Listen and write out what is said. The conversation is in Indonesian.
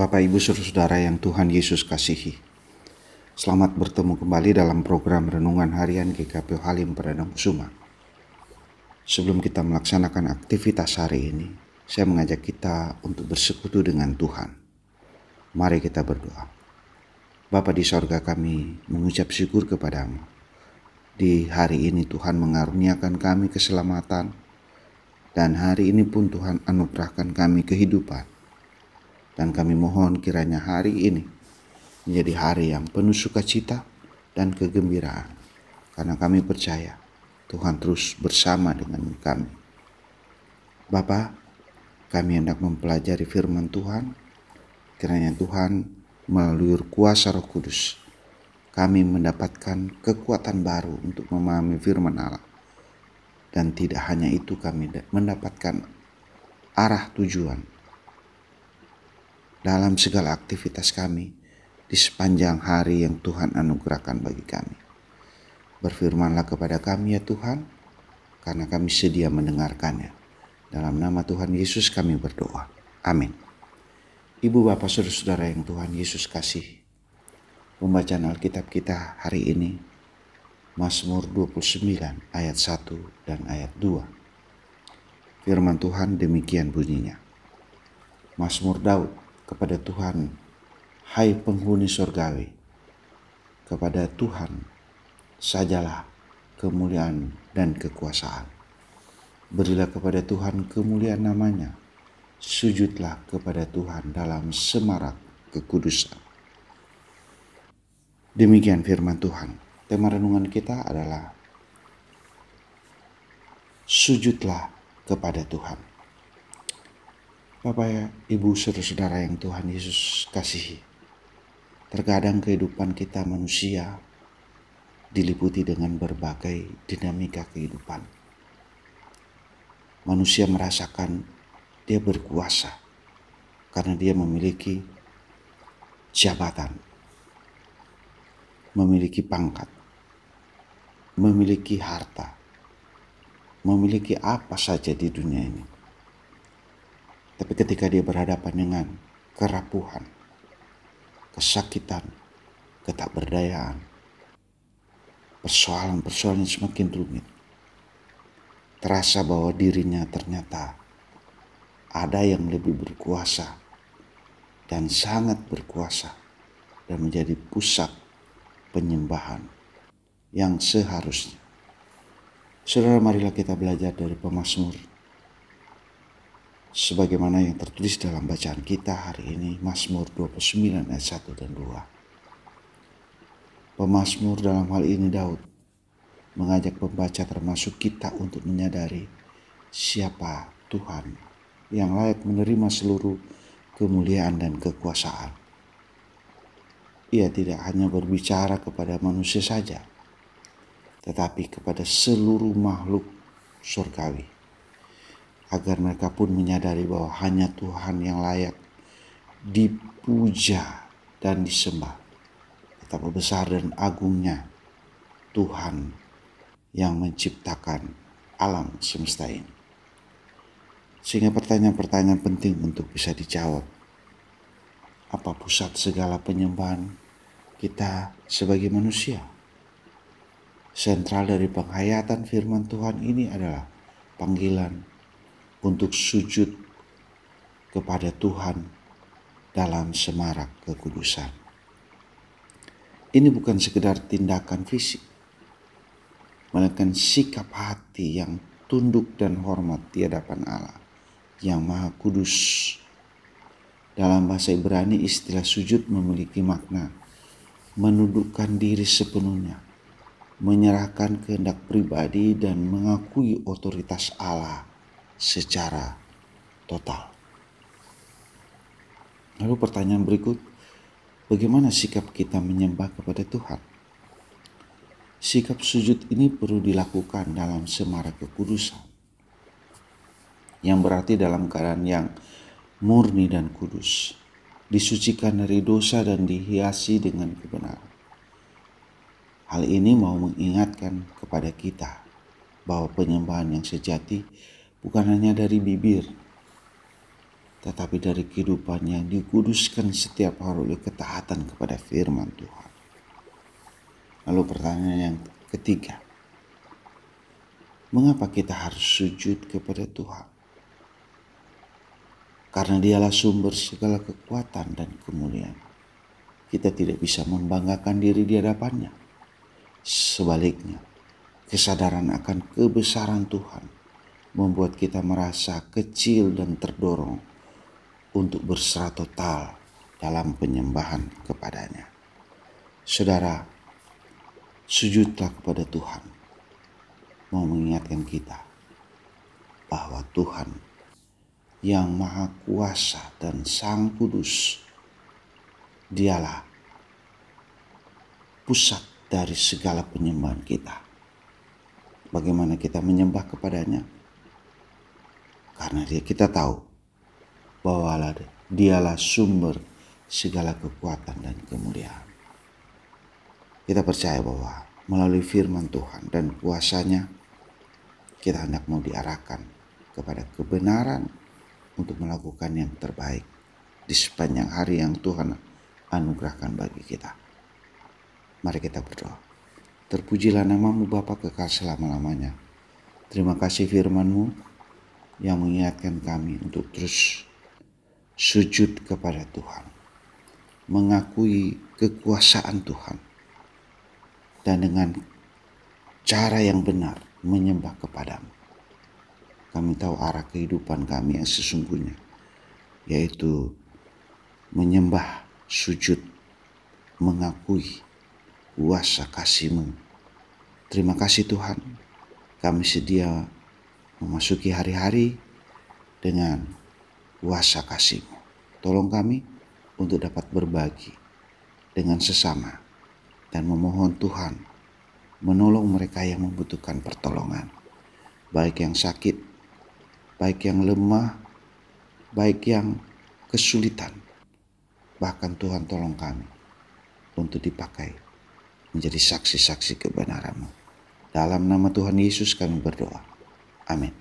Bapak, Ibu, Saudara yang Tuhan Yesus kasihi. Selamat bertemu kembali dalam program Renungan Harian GKP Halim Perdana Kusuma. Sebelum kita melaksanakan aktivitas hari ini, saya mengajak kita untuk bersekutu dengan Tuhan. Mari kita berdoa. Bapa di sorga, kami mengucap syukur kepadamu. Di hari ini Tuhan mengaruniakan kami keselamatan, dan hari ini pun Tuhan anugerahkan kami kehidupan. Dan kami mohon kiranya hari ini menjadi hari yang penuh sukacita dan kegembiraan. Karena kami percaya Tuhan terus bersama dengan kami. Bapa, kami hendak mempelajari firman Tuhan. Kiranya Tuhan melalui kuasa Roh Kudus kami mendapatkan kekuatan baru untuk memahami firman Allah. Dan tidak hanya itu, kami mendapatkan arah tujuan dalam segala aktivitas kami di sepanjang hari yang Tuhan anugerahkan bagi kami. Berfirmanlah kepada kami ya Tuhan, karena kami sedia mendengarkannya. Dalam nama Tuhan Yesus kami berdoa. Amin. Ibu, Bapak, Saudara yang Tuhan Yesus kasih. Pembacaan Alkitab kita hari ini Mazmur 29 ayat 1 dan ayat 2. Firman Tuhan demikian bunyinya. Mazmur Daud kepada Tuhan, hai penghuni surgawi, kepada Tuhan sajalah kemuliaan dan kekuasaan. Berilah kepada Tuhan kemuliaan namanya, sujudlah kepada Tuhan dalam semarak kekudusan. Demikian firman Tuhan. Tema renungan kita adalah sujudlah kepada Tuhan. Bapak, Ibu, Saudara yang Tuhan Yesus kasihi. Terkadang kehidupan kita manusia diliputi dengan berbagai dinamika kehidupan. Manusia merasakan dia berkuasa karena dia memiliki jabatan, memiliki pangkat, memiliki harta, memiliki apa saja di dunia ini. Tapi ketika dia berhadapan dengan kerapuhan, kesakitan, ketakberdayaan, persoalan-persoalan yang semakin rumit, terasa bahwa dirinya ternyata ada yang lebih berkuasa dan sangat berkuasa dan menjadi pusat penyembahan yang seharusnya. Saudara, marilah kita belajar dari pemazmur sebagaimana yang tertulis dalam bacaan kita hari ini, Mazmur 29 ayat 1 dan 2. Pemazmur dalam hal ini Daud mengajak pembaca termasuk kita untuk menyadari siapa Tuhan yang layak menerima seluruh kemuliaan dan kekuasaan. Ia tidak hanya berbicara kepada manusia saja, tetapi kepada seluruh makhluk surgawi, agar mereka pun menyadari bahwa hanya Tuhan yang layak dipuja dan disembah. Betapa besar dan agungnya Tuhan yang menciptakan alam semesta ini. Sehingga pertanyaan-pertanyaan penting untuk bisa dijawab. Apa pusat segala penyembahan kita sebagai manusia? Sentral dari penghayatan firman Tuhan ini adalah panggilan untuk sujud kepada Tuhan dalam semarak kekudusan. Ini bukan sekedar tindakan fisik, melainkan sikap hati yang tunduk dan hormat di hadapan Allah yang Maha Kudus. Dalam bahasa Ibrani, istilah sujud memiliki makna menundukkan diri sepenuhnya, menyerahkan kehendak pribadi dan mengakui otoritas Allah secara total. Lalu pertanyaan berikut, bagaimana sikap kita menyembah kepada Tuhan? Sikap sujud ini perlu dilakukan dalam semarak kekudusan, yang berarti dalam keadaan yang murni dan kudus, disucikan dari dosa dan dihiasi dengan kebenaran. Hal ini mau mengingatkan kepada kita bahwa penyembahan yang sejati bukan hanya dari bibir, tetapi dari kehidupannya dikuduskan setiap hari oleh ketaatan kepada firman Tuhan. Lalu pertanyaan yang ketiga, mengapa kita harus sujud kepada Tuhan? Karena Dialah sumber segala kekuatan dan kemuliaan. Kita tidak bisa membanggakan diri di hadapannya. Sebaliknya, kesadaran akan kebesaran Tuhan membuat kita merasa kecil dan terdorong untuk berserah total dalam penyembahan kepadanya. Saudara, sujudlah kepada Tuhan, mau mengingatkan kita bahwa Tuhan yang Maha Kuasa dan Sang Kudus, Dialah pusat dari segala penyembahan kita. Bagaimana kita menyembah kepadanya? Karena kita tahu bahwa Dialah sumber segala kekuatan dan kemuliaan. Kita percaya bahwa melalui firman Tuhan dan kuasanya, kita hendak mau diarahkan kepada kebenaran untuk melakukan yang terbaik di sepanjang hari yang Tuhan anugerahkan bagi kita. Mari kita berdoa. Terpujilah nama-Mu Bapa kekal selama-lamanya. Terima kasih firman-Mu yang mengingatkan kami untuk terus sujud kepada Tuhan, mengakui kekuasaan Tuhan, dan dengan cara yang benar menyembah kepada-Mu. Kami tahu arah kehidupan kami yang sesungguhnya, yaitu menyembah, sujud, mengakui kuasa kasih-Mu. Terima kasih Tuhan, kami sedia memasuki hari-hari dengan kuasa kasih-Mu. Tolong kami untuk dapat berbagi dengan sesama dan memohon Tuhan menolong mereka yang membutuhkan pertolongan, baik yang sakit, baik yang lemah, baik yang kesulitan. Bahkan Tuhan tolong kami untuk dipakai menjadi saksi-saksi kebenaran-Mu. Dalam nama Tuhan Yesus kami berdoa. Amin.